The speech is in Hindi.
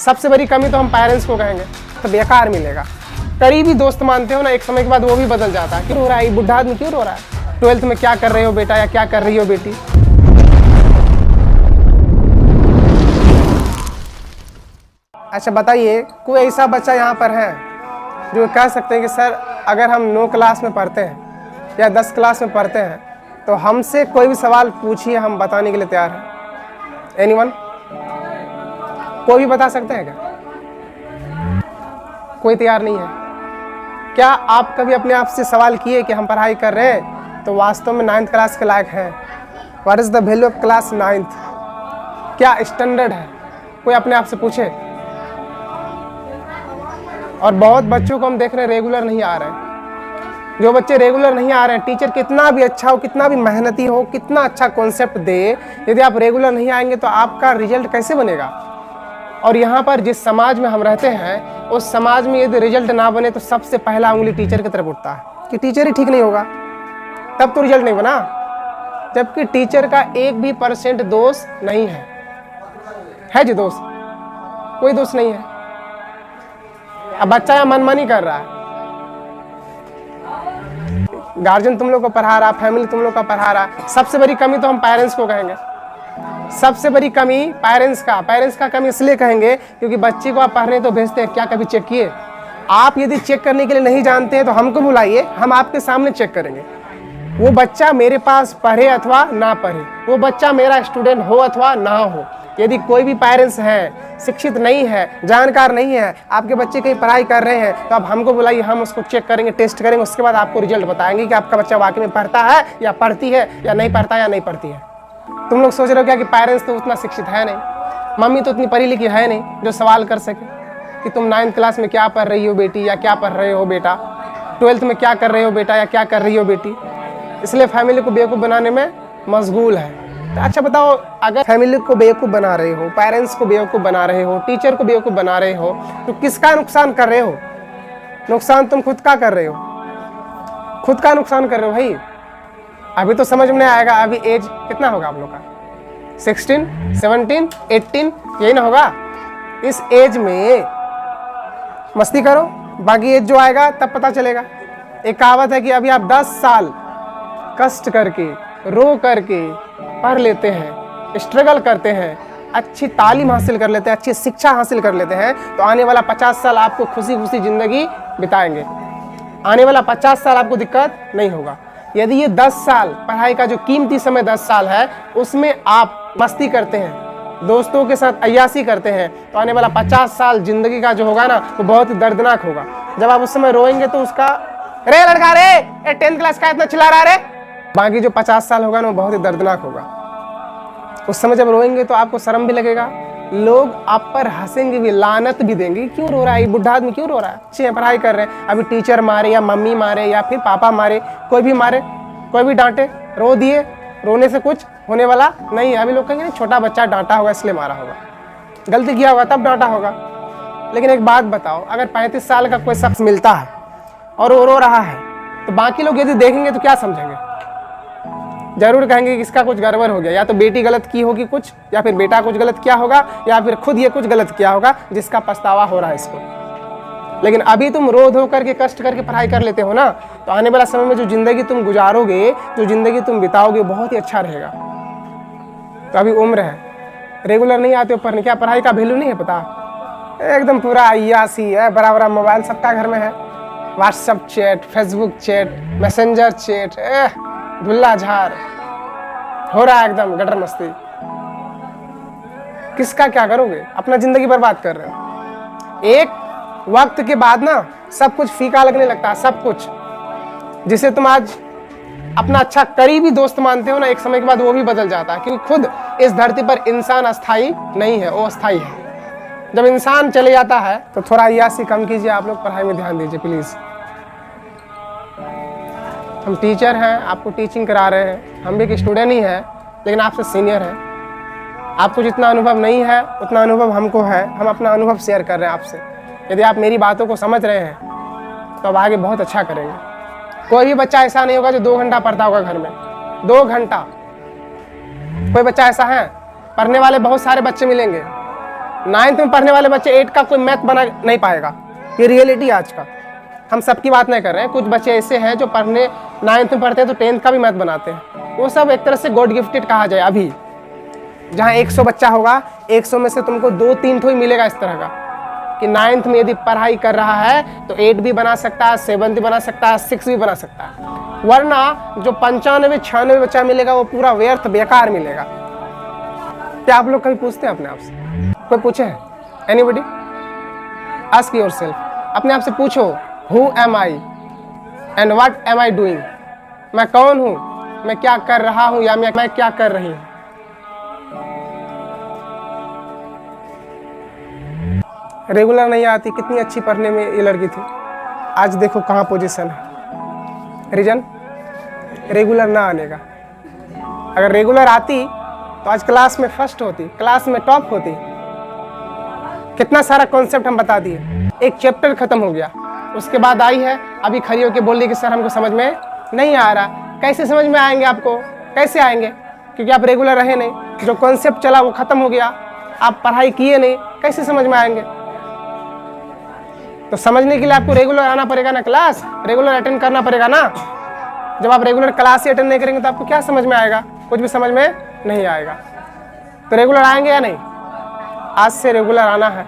सबसे बड़ी कमी तो हम पेरेंट्स को कहेंगे, तो बेकार मिलेगा। करीबी दोस्त मानते हो ना, एक समय के बाद वो भी बदल जाता है। क्यों रो रहा है ये बुढ़ा आदमी, क्यों रो रहा है? 12th में क्या कर रहे हो बेटा, या क्या कर रही हो बेटी? अच्छा बताइए, कोई ऐसा बच्चा यहाँ पर है जो कह सकते हैं कि सर अगर हम 9 क्लास में पढ़ते हैं या 10 क्लास में पढ़ते हैं तो हमसे कोई भी सवाल पूछिए, हम बताने के लिए तैयार हैं? एनीवन? कोई भी बता सकते हैं क्या? कोई तैयार नहीं है। क्या आप कभी अपने आप से सवाल किए कि हम पढ़ाई कर रहे हैं तो वास्तव में 9th क्लास के लायक हैं? What is the value of class 9th? क्या स्टैंडर्ड है? कोई अपने आप से पूछे। और बहुत बच्चों को हम देख रहे हैं रेगुलर नहीं आ रहे हैं। जो बच्चे रेगुलर नहीं आ रहे हैं, टीचर कितना भी अच्छा हो, कितना भी मेहनती हो, कितना अच्छा कॉन्सेप्ट दे, यदि आप रेगुलर नहीं आएंगे तो आपका रिजल्ट कैसे बनेगा? और यहाँ पर जिस समाज में हम रहते हैं उस समाज में यदि रिजल्ट ना बने तो सबसे पहला उंगली टीचर की तरफ उठता है कि टीचर ही ठीक नहीं होगा, तब तो रिजल्ट नहीं बना। जबकि टीचर का 1% भी दोष नहीं है जी दोष? कोई दोष नहीं है। अब बच्चा यहाँ मनमानी कर रहा है, गार्जियन तुम लोग को पढ़ा रहा, फैमिली तुम लोग का पढ़ा रहा। सबसे बड़ी कमी तो हम पेरेंट्स को कहेंगे, सबसे बड़ी कमी पेरेंट्स का कमी इसलिए कहेंगे क्योंकि बच्चे को आप पढ़ने तो भेजते हैं, क्या कभी चेक किए? आप यदि चेक करने के लिए नहीं जानते हैं तो हमको बुलाइए, हम आपके सामने चेक करेंगे। वो बच्चा मेरे पास पढ़े अथवा ना पढ़े, वो बच्चा मेरा स्टूडेंट हो अथवा ना हो। यदि कोई भी पेरेंट्स है, शिक्षित नहीं है, जानकार नहीं है, आपके बच्चे कहीं पढ़ाई कर रहे हैं तो आप हमको बुलाइए, हम उसको चेक करेंगे, टेस्ट करेंगे, उसके बाद आपको रिजल्ट बताएंगे कि आपका बच्चा वाकई में पढ़ता है या पढ़ती है, या नहीं पढ़ता या नहीं पढ़ती है। तुम लोग सोच रहे हो क्या कि पेरेंट्स तो उतना शिक्षित है नहीं, मम्मी तो उतनी पढ़ी लिखी है नहीं जो सवाल कर सके कि तुम 9th क्लास में क्या पढ़ रही हो बेटी, या क्या पढ़ रहे हो बेटा, 12th में क्या कर रहे हो बेटा, या क्या कर रही हो बेटी। इसलिए फैमिली को बेवकूफ़ बनाने में मशगूल है। तो अच्छा बताओ, अगर फैमिली को बेवकूफ़ बना रहे हो, पेरेंट्स को बेवकूफ़ बना रहे हो, टीचर को बेवकूफ़ बना रहे हो, तो किसका नुकसान कर रहे हो? नुकसान तुम खुद का कर रहे हो, खुद का नुकसान कर रहे हो भाई। अभी तो समझ में नहीं आएगा, अभी एज कितना होगा आप लोग का? 16, 17, 18 यही ना होगा? इस एज में मस्ती करो, बाकी एज जो आएगा तब पता चलेगा। एक कहावत है कि अभी आप 10 साल कष्ट करके, रो करके पढ़ लेते हैं, स्ट्रगल करते हैं, अच्छी तालीम हासिल कर लेते हैं, अच्छी शिक्षा हासिल कर लेते हैं, तो आने वाला 50 साल आपको खुशी खुशी जिंदगी बिताएंगे। आने वाला 50 साल आपको दिक्कत नहीं होगा। यदि ये 10 साल पढ़ाई का जो कीमती समय 10 साल है उसमें आप मस्ती करते हैं, दोस्तों के साथ अय्यासी करते हैं, तो आने वाला 50 साल जिंदगी का जो होगा ना वो बहुत ही दर्दनाक होगा। जब आप उस समय रोएंगे तो उसका रे लड़का रे 10th क्लास का इतना चिल्ला रहा रे, बाकी जो 50 साल होगा ना वो बहुत ही दर्दनाक होगा। उस समय जब रोएंगे तो आपको शर्म भी लगेगा, लोग आप पर हंसेंगे भी, लानत भी देंगे, क्यों रो रहा है ये बुढ़ा आदमी, क्यों रो रहा है? अच्छे पढ़ाई कर रहे हैं, अभी टीचर मारे या मम्मी मारे या फिर पापा मारे, कोई भी मारे, कोई भी डांटे, रो दिए, रोने से कुछ होने वाला नहीं है। अभी लोग कहेंगे छोटा बच्चा डांटा होगा इसलिए मारा होगा, गलती किया होगा तब डांटा होगा। लेकिन एक बात बताओ, अगर 35 साल का कोई शख्स मिलता है और वो रो रहा है तो बाकी लोग यदि देखेंगे तो क्या समझेंगे? जरूर कहेंगे कि इसका कुछ गड़बड़ हो गया, या तो बेटी गलत की होगी कुछ, या फिर बेटा कुछ गलत किया होगा, या फिर खुद ये कुछ गलत किया होगा जिसका पछतावा हो रहा है इसको। लेकिन अभी तुम रो धो करके कष्ट करके पढ़ाई कर लेते हो ना, तो आने वाला समय में जो जिंदगी तुम गुजारोगे, जो जिंदगी तुम बिताओगे, बहुत ही अच्छा रहेगा। तो अभी उम्र है, रेगुलर नहीं आते हो पढ़ने, क्या पढ़ाई का वैल्यू नहीं है पता? एकदम पूरा अय्यासी है, बड़ा बड़ा मोबाइल सबका घर में है, WhatsApp chat, Facebook chat, messenger chat, धुल्ला झार हो रहा है, एकदम गटर मस्ती। किसका क्या करोगे? अपना जिंदगी बर्बाद कर रहे हो। एक वक्त के बाद ना सब कुछ फीका लगने लगता है, सब कुछ जिसे तुम आज अपना अच्छा करीबी दोस्त मानते हो ना, एक समय के बाद वो भी बदल जाता है, क्योंकि खुद इस धरती पर इंसान अस्थाई नहीं है, वो अस्थाई है। जब इंसान चले जाता है तो थोड़ा अय्यासी कम कीजिए, आप लोग पढ़ाई में ध्यान दीजिए प्लीज। हम टीचर हैं, आपको टीचिंग करा रहे हैं, हम भी एक स्टूडेंट ही हैं, लेकिन आपसे सीनियर हैं। आपको जितना अनुभव नहीं है उतना अनुभव हमको है, हम अपना अनुभव शेयर कर रहे हैं आपसे। यदि आप मेरी बातों को समझ रहे हैं तो अब आगे बहुत अच्छा करेंगे। कोई भी बच्चा ऐसा नहीं होगा जो 2 घंटा पढ़ता होगा घर में, 2 घंटा। कोई बच्चा ऐसा है? पढ़ने वाले बहुत सारे बच्चे मिलेंगे, 9th में पढ़ने वाले बच्चे 8 का कोई मैथ बना नहीं पाएगा। ये रियलिटी आज का, हम सबकी बात नहीं कर रहे हैं। कुछ बच्चे ऐसे हैं जो पढ़ने 9th में पढ़ते हैं तो 10th का भी मैथ बनाते हैं। वो सब एक तरह से गॉड गिफ्टेड कहा जाए। अभी जहाँ 100 बच्चा होगा, 100 में से तुमको 2-3 तो ही मिलेगा इस तरह का कि 9th में यदि पढ़ाई कर रहा है तो 8 भी बना सकता है, 7 भी बना सकता है, 6 भी बना सकता है। वरना जो 95-96 बच्चा मिलेगा वो पूरा व्यर्थ बेकार मिलेगा। क्या आप लोग कभी पूछते हैं अपने आप से? कोई पूछे है? एनीबॉडी? आस्क योरसेल्फ, अपने आप से पूछो, who am I and what am I doing? मैं कौन हूँ, मैं क्या कर रहा हूँ या मैं क्या कर रही हूँ? रेगुलर नहीं आती, कितनी अच्छी पढ़ने में ये लड़की थी, आज देखो कहाँ पोजीशन है। रीजन रेगुलर ना आने का। अगर रेगुलर आती तो आज क्लास में फर्स्ट होती, क्लास में टॉप होती। कितना सारा कॉन्सेप्ट हम बता दिए, एक चैप्टर खत्म हो गया। उसके बाद आई है, अभी खड़ी होकर बोल रही कि सर हमको समझ में नहीं आ रहा। कैसे समझ में आएंगे आपको? कैसे आएंगे? क्योंकि आप रेगुलर रहे नहीं। जो कॉन्सेप्ट चला वो खत्म हो गया, आप पढ़ाई किए नहीं, कैसे समझ में आएंगे? तो समझने के लिए आपको रेगुलर आना पड़ेगा ना, क्लास रेगुलर अटेंड करना पड़ेगा ना। जब आप रेगुलर क्लास ही अटेंड नहीं करेंगे तो आपको क्या समझ में आएगा? कुछ भी समझ में नहीं आएगा। तो रेगुलर आएंगे या नहीं? आज से रेगुलर आना है।